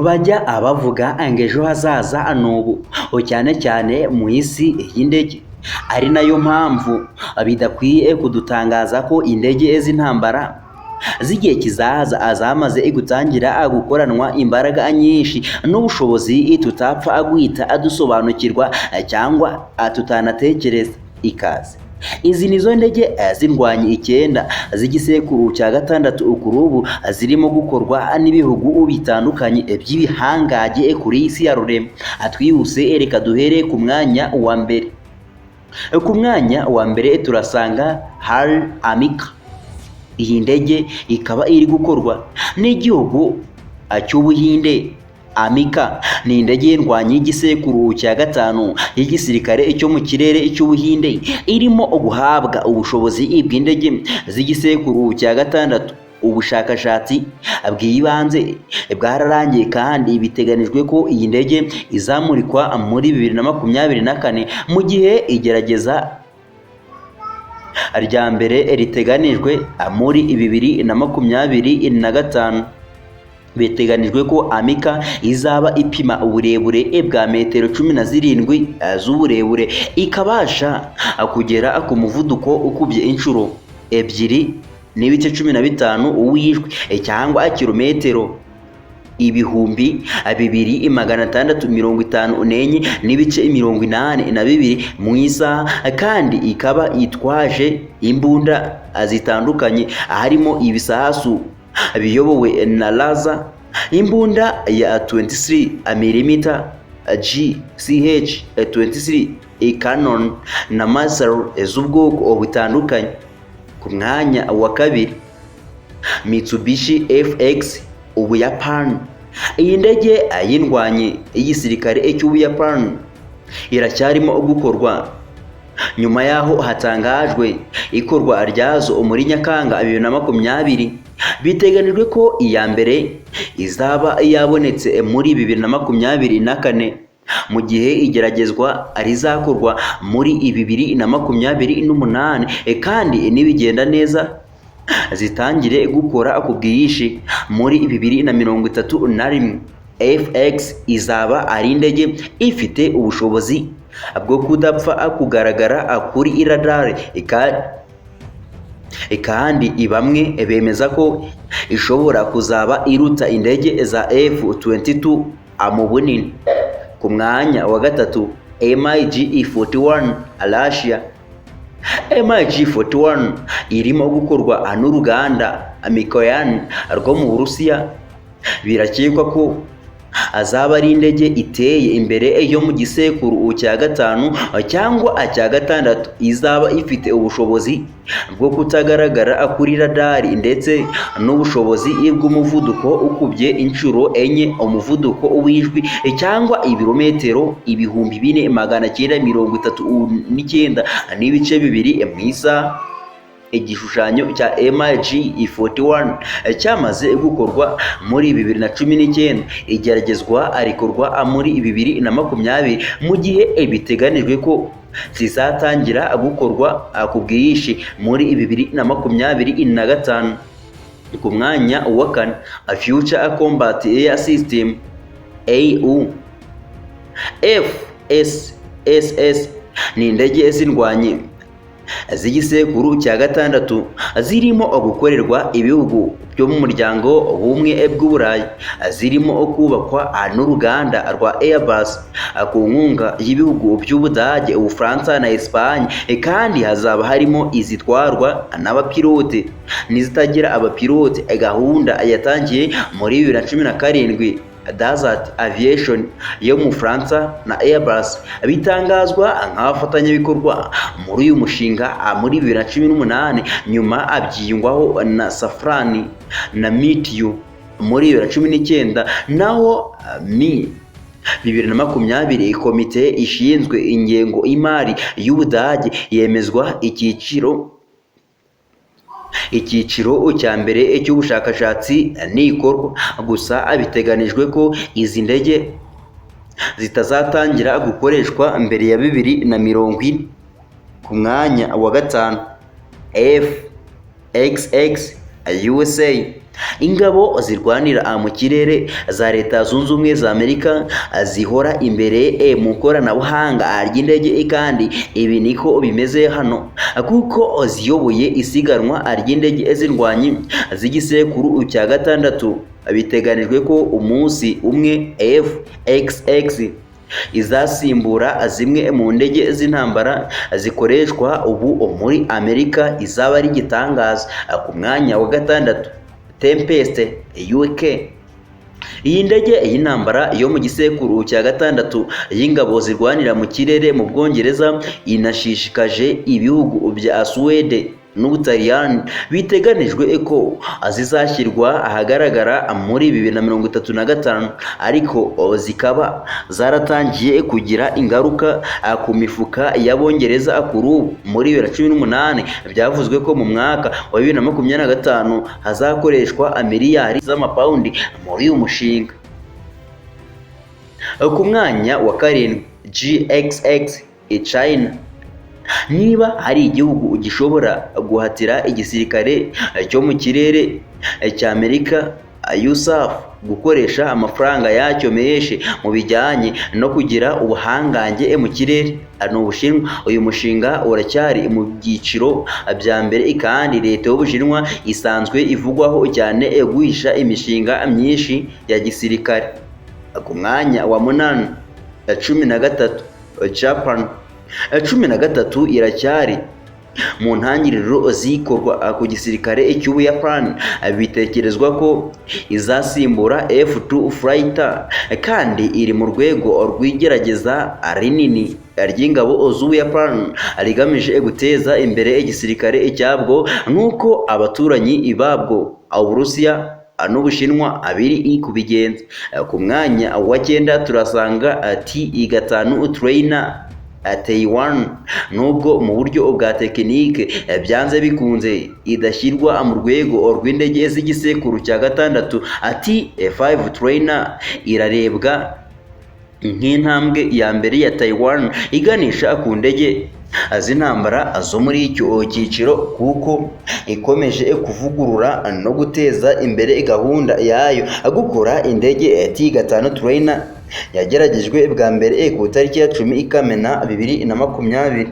bajya abavuga ngo ejo hazaza n'ubu cyane cyane mu isi y'indege, ari nayo mpamvu bidakwiye kudutangaza ko indege z'intambara z'igihe kizaza zamaze gutangira gukoranwa imbaraga nyinshi n'ubushobozi tutapfa guhita dusobanukirwa cyangwa tutanatekereza. Ikaze, izi nizo ndege z'indwanyi 9 z'igisekuru cya 6 kuri ubu zirimo gukorwa n'ibihugu bitandukanye by'ibihangage kuri isi ya rurema. Twihuse reka duhere ku mwanya wa mbere. Ku mwanya wa mbere turasanga HAL Amica. Iyi ndege ikaba iri gukorwa n'igihugu cy'Ubuhinde. Amica ni indege y'indwanyi y'igisekuru cya 5 y'igisirikare cyo mu kirere cy'Ubuhinde, irimo guhabwa ubushobozi bw'indege z'igisekuru cya 6. Ubushakashatsi bw'ibanze bwararangiye kandi biteganijwe ko iyi ndege izamurikwa muri 2024 mu gihe igerageza rya mbere riteganijwe muri 2025. Biteganijwe ko Amica izaba ipima uburebure bwa metero 17 z'uburebure, ikabasha kugera ku muvuduko ukubye inshuro 2.15 w'ijwi cyangwa kilometero 2654.82 mu isaha, kandi ikaba itwaje imbunda zitandukanye harimo ibisasu biyobowe na laser, imbunda ya 23mm GCH-23 Canon na missile z'ubwoko butandukanye. Ku mwanya wa kabiri, Mitsubishi FX Ubuyapani. Iyi ndege y'indwanyi y'igisirikare cy'Ubuyapani iracyarimo gukorwa nyuma yaho hatangajwe ikorwa ryazo muri Nyakanga 2020. Biteganijwe ko iya mbere izaba yabonetse muri 2024 mu gihe igeragezwa rizakorwa muri 2028, kandi nibigenda neza zitangire gukora ku bwiyishi muri 2031. FX izaba ari indege ifite ubushobozi bwo kudapfa kugaragara kuri radar, kandi bamwe bemeza ko ishobora kuzaba iruta indege za F-22 mu bunini. Ku mwanya wa gatatu, MiG-41 Russia. MiG-41 irimo gukorwa n'uruganda Mikoyan rwo mu Burusiya. Birakekwa ko azaba ari indege iteye imbere yo mu gisekuru cya 5 cyangwa cya 6, izaba ifite ubushobozi bwo kutagaragara kuri radari ndetse n'ubushobozi bw'umuvuduko ukubye inshuro 4 umuvuduko w'ijwi cyangwa ibirometero 4939.2 mu isaha. Igishushanyo cya MiG-41 cyamaze gukorwa muri 2019, igeragezwa rikorwa muri 2020 mu gihe biteganijwe ko zizatangira gukorwa ku bwiyishi muri 2025. Ku mwanya wa kane, Future Combat Air System AU FSSS ni indege z'indwanyi z'igisekuru cya 6 zirimo gukorerwa ibihugu byo mu muryango w'ubumwe bw'Uburayi, zirimo kubakwa n'uruganda rwa Airbus ku nkunga y'ibihugu by'Ubudage, Ubufaransa na Espagne, kandi hazaba harimo izitwarwa n'abapilote n'izitagira abapilote. Gahunda yatangiye muri 2017. Desert Aviation yo mu Bufaransa na Airbus bitangazwa nk'abafatanyabikorwa muri uyu mushinga muri 2018, nyuma byiyungwaho na Safran na Mitiyu muri 2019. Naho 2020 komite ishinzwe ingengo y'imari y'Ubudage yemezwa icyiciro cya mbere cy'ubushakashatsi n'ikorwa. Gusa biteganijwe ko izi ndege zitazatangira gukoreshwa mbere ya 2040. Ku mwanya wa gatanu, FXX USA. Ingabo zirwanira mu kirere za Leta Zunze Ubumwe za Amerika zihora imbere mu koranabuhanga ry'indege, kandi ibi niko bimeze hano kuko ziyoboye isiganwa ry'indege z'indwanyi z'igisekuru cya gatandatu. Biteganijwe ko umunsi umwe FXX izasimbura zimwe mu ndege z'intambara zikoreshwa ubu muri Amerika. Izaba ari igitangaza. Ku mwanya wa gatandatu, Tempest UK. Iyi ndege y'intambara yo mu gisekuru cya gatandatu y'ingabo zirwanira mu kirere mu Bwongereza inashishikaje ibihugu bya Suwede n'Ubutaliyani. Biteganijwe ko zizashyirwa ahagaragara muri 2035, ariko zikaba zaratangiye kugira ingaruka ku mifuka y'Abongereza kuri ubu. Muri 2018 byavuzwe ko mu mwaka wa 2025 hazakoreshwa miliyari z'amapawundi muri uyu mushinga. Ku mwanya wa karindwi, GXX China. Niba hari igihugu gishobora guhatira igisirikare cyo mu kirere cya Amerika USAF gukoresha amafaranga yacyo menshi mu bijyanye no kugira ubuhangange mu kirere, ni Ubushinwa. Uyu mushinga uracyari mu byiciro bya mbere, kandi Leta y'Ubushinwa isanzwe ivugwaho cyane guhisha imishinga myinshi ya gisirikare. Ku mwanya wa munani, 13, Japan. 13 iracyari mu ntangiriro zikorwa ku gisirikare cy'Ubuyapani. Bitekerezwa ko izasimbura F2 Fighter, kandi iri mu rwego rw'igerageza rinini ry'ingabo z'Ubuyapani rigamije guteza imbere igisirikare cyabwo nk'uko abaturanyi babwo Uburusiya n'Ubushinwa biri kubigenza. Ku mwanya wa 9 turasanga T5 Trainer Taiwan. Nubwo mu buryo bwa tekinike byanze bikunze idashyirwa mu rwego rw'indege z'igisekuru cya gatandatu, T5 Trainer irarebwa nk'intambwe ya mbere ya Taiwan iganisha ku ndege z'intambara zo muri icyo cyiciro, kuko ikomeje kuvugurura no guteza imbere gahunda yayo gukora indege T5 Trainer yageragejwe bwa mbere ku itariki ya 10 Kamena 2020.